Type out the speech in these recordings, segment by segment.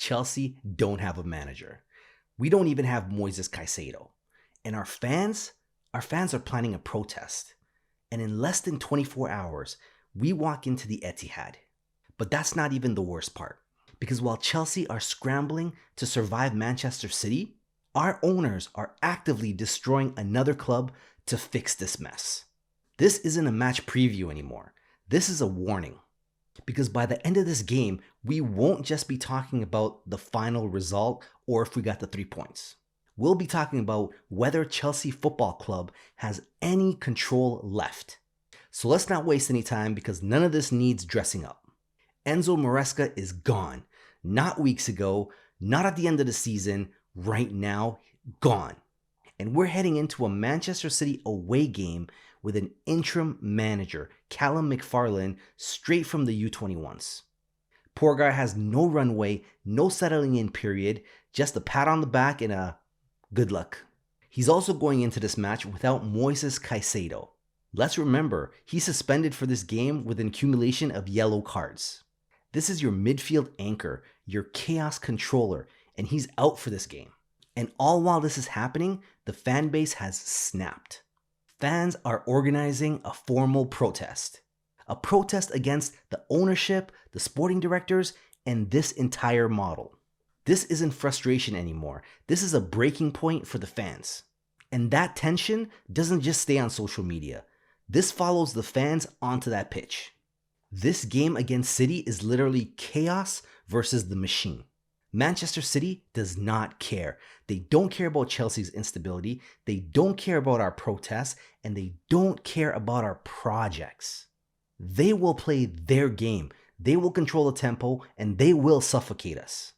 Chelsea don't have a manager. We don't even have Moises Caicedo. And our fans are planning a protest. And in less than 24 hours, we walk into the Etihad. But that's not even the worst part. Because while Chelsea are scrambling to survive Manchester City, our owners are actively destroying another club to fix this mess. This isn't a match preview anymore. This is a warning. Because by the end of this game, we won't just be talking about the final result or if we got the 3 points. We'll be talking about whether Chelsea Football Club has any control left. So let's not waste any time because none of this needs dressing up. Enzo Maresca is gone. Not weeks ago, not at the end of the season, right now, gone. And we're heading into a Manchester City away game with an interim manager, Callum McFarlane, straight from the U21s. Poor guy has no runway, no settling in period, just a pat on the back and a good luck. He's also going into this match without Moises Caicedo. Let's remember, he's suspended for this game with an accumulation of yellow cards. This is your midfield anchor, your chaos controller, and he's out for this game. And all while this is happening, the fan base has snapped. Fans are organizing a formal protest. A protest against the ownership, the sporting directors, and this entire model. This isn't frustration anymore. This is a breaking point for the fans. And that tension doesn't just stay on social media. This follows the fans onto that pitch. This game against City is literally chaos versus the machine. Manchester City does not care. They don't care about Chelsea's instability. They don't care about our protests. And they don't care about our projects. They will play their game. They will control the tempo and they will suffocate us.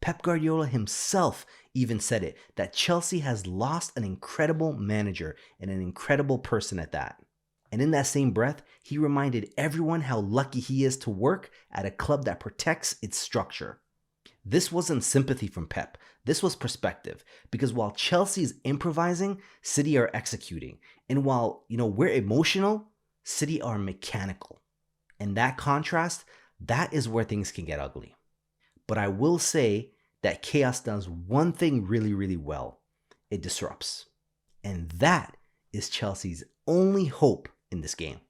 Pep Guardiola himself even said it, that Chelsea has lost an incredible manager and an incredible person at that. And in that same breath, he reminded everyone how lucky he is to work at a club that protects its structure. This wasn't sympathy from Pep. This was perspective. Because while Chelsea is improvising, City are executing. And while, we're emotional, City are mechanical. And that contrast, that is where things can get ugly. But I will say that chaos does one thing really, really well. It disrupts. And that is Chelsea's only hope in this game.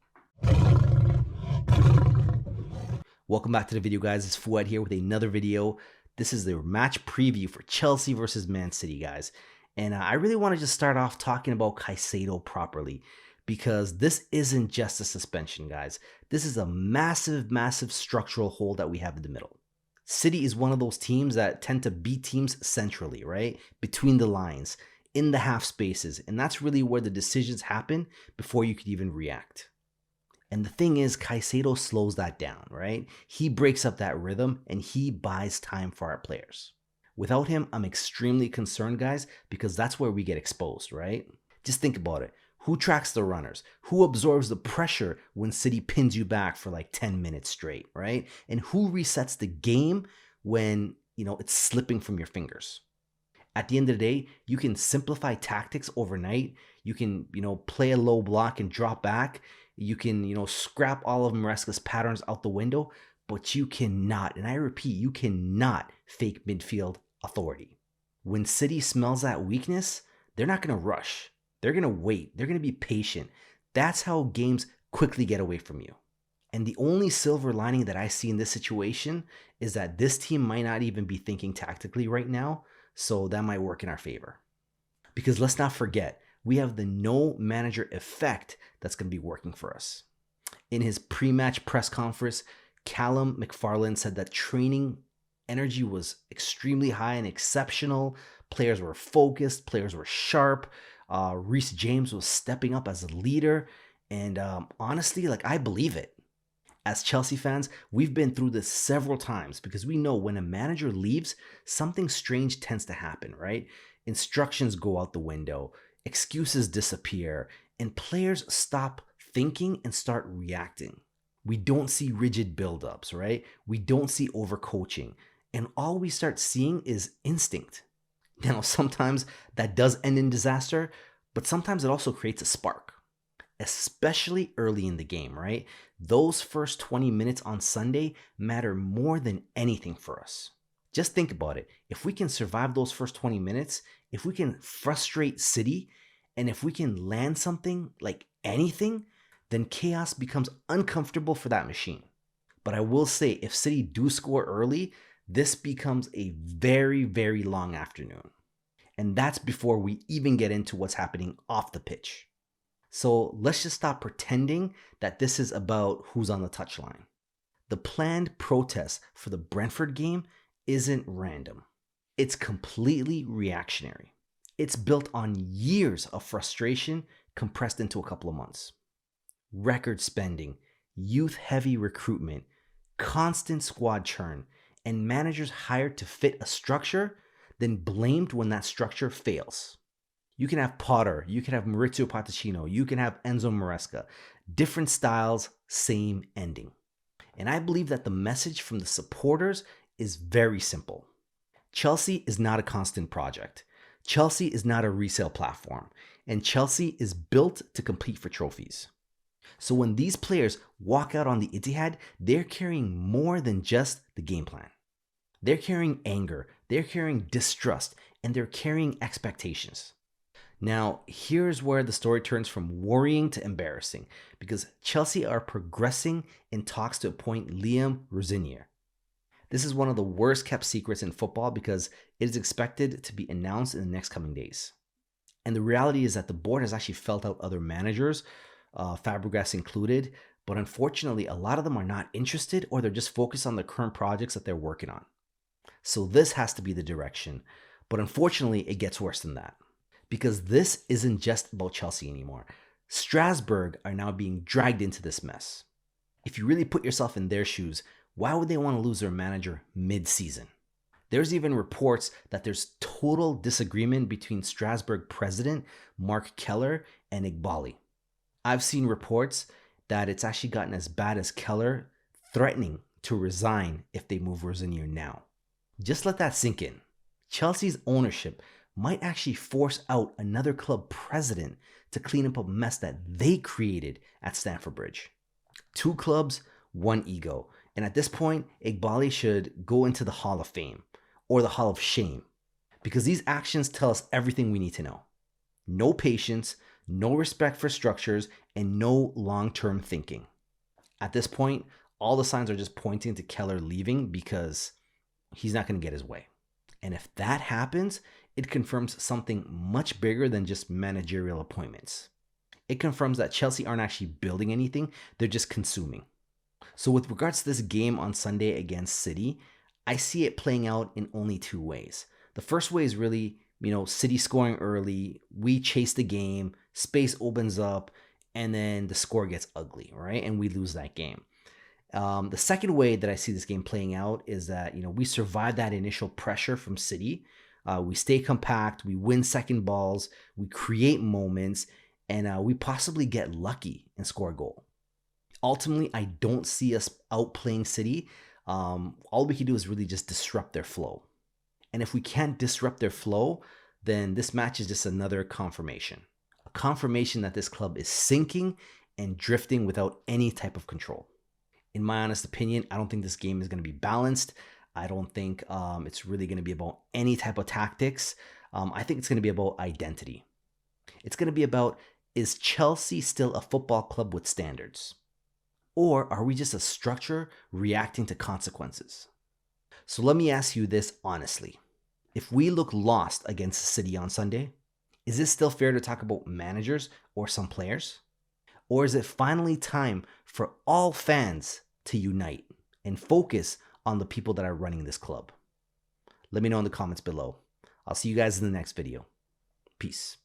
Welcome back to the video, guys. It's Fouad here with another video. This is the match preview for Chelsea versus Man City, guys. And I really want to just start off talking about Caicedo properly because this isn't just a suspension, guys. This is a massive, massive structural hole that we have in the middle. City is one of those teams that tend to beat teams centrally, right? Between the lines, in the half spaces. And that's really where the decisions happen before you could even react. And the thing is, Caicedo slows that down, right? He breaks up that rhythm and he buys time for our players. Without him, I'm extremely concerned, guys, because that's where we get exposed, right? Just think about it. Who tracks the runners? Who absorbs the pressure when City pins you back for like 10 minutes straight, right? And who resets the game when, it's slipping from your fingers? At the end of the day, you can simplify tactics overnight. You can, play a low block and drop back. You can, scrap all of Maresca's patterns out the window, but you cannot, and I repeat, you cannot fake midfield authority. When City smells that weakness, they're not going to rush. They're going to wait. They're going to be patient. That's how games quickly get away from you. And the only silver lining that I see in this situation is that this team might not even be thinking tactically right now, so that might work in our favor. Because let's not forget, we have the no manager effect that's going to be working for us. In his pre-match press conference, Callum McFarlane said that training energy was extremely high and exceptional. Players were focused, players were sharp. Reece James was stepping up as a leader. And honestly, I believe it. As Chelsea fans, we've been through this several times because we know when a manager leaves, something strange tends to happen, right? Instructions go out the window, excuses disappear, and players stop thinking and start reacting. We don't see rigid buildups, right? We don't see overcoaching. And all we start seeing is instinct. Now, sometimes that does end in disaster, but sometimes it also creates a spark. Especially early in the game, right? Those first 20 minutes on Sunday matter more than anything for us. Just think about it. If we can survive those first 20 minutes, if we can frustrate City, and if we can land something like anything, then chaos becomes uncomfortable for that machine. But I will say, if City do score early, this becomes a very, very long afternoon. And that's before we even get into what's happening off the pitch. So let's just stop pretending that this is about who's on the touchline. The planned protest for the Brentford game isn't random. It's completely reactionary. It's built on years of frustration compressed into a couple of months. Record spending, youth-heavy recruitment, constant squad churn, and managers hired to fit a structure, then blamed when that structure fails. You can have Potter, you can have Maurizio Pochettino, you can have Enzo Maresca. Different styles, same ending. And I believe that the message from the supporters is very simple. Chelsea is not a constant project. Chelsea is not a resale platform. And Chelsea is built to compete for trophies. So when these players walk out on the Etihad, they're carrying more than just the game plan. They're carrying anger, they're carrying distrust, and they're carrying expectations. Now, here's where the story turns from worrying to embarrassing, because Chelsea are progressing in talks to appoint Liam Rosenior. This is one of the worst kept secrets in football because it is expected to be announced in the next coming days. And the reality is that the board has actually felt out other managers, Fabregas included, but unfortunately a lot of them are not interested, or they're just focused on the current projects that they're working on. So this has to be the direction, but unfortunately it gets worse than that, because this isn't just about Chelsea anymore. Strasbourg are now being dragged into this mess. If you really put yourself in their shoes, why would they want to lose their manager mid-season? There's even reports that there's total disagreement between Strasbourg president Marc Keller and Eghbali. I've seen reports that it's actually gotten as bad as Keller threatening to resign if they move Rosenior now. Just let that sink in. Chelsea's ownership might actually force out another club president to clean up a mess that they created at Stamford Bridge. 2 clubs, 1 ego. And at this point, Eghbali should go into the Hall of Fame or the Hall of Shame, because these actions tell us everything we need to know. No patience, no respect for structures, and no long-term thinking. At this point, all the signs are just pointing to Keller leaving because he's not going to get his way. And if that happens, it confirms something much bigger than just managerial appointments. It confirms that Chelsea aren't actually building anything, they're just consuming. So with regards to this game on Sunday against City, I see it playing out in only 2 ways. The first way is really, City scoring early, we chase the game, space opens up, and then the score gets ugly, right? And we lose that game. The second way that I see this game playing out is that, we survive that initial pressure from City. We stay compact, we win second balls, we create moments, and we possibly get lucky and score a goal. Ultimately, I don't see us outplaying City. All we can do is really just disrupt their flow. And if we can't disrupt their flow, then this match is just another confirmation. A confirmation that this club is sinking and drifting without any type of control. In my honest opinion, I don't think this game is going to be balanced. I don't think it's really going to be about any type of tactics. I think it's going to be about identity. It's going to be about, is Chelsea still a football club with standards? Or are we just a structure reacting to consequences? So let me ask you this honestly. If we look lost against City on Sunday, is it still fair to talk about managers or some players? Or is it finally time for all fans to unite and focus on the people that are running this club? Let me know in the comments below. I'll see you guys in the next video. Peace.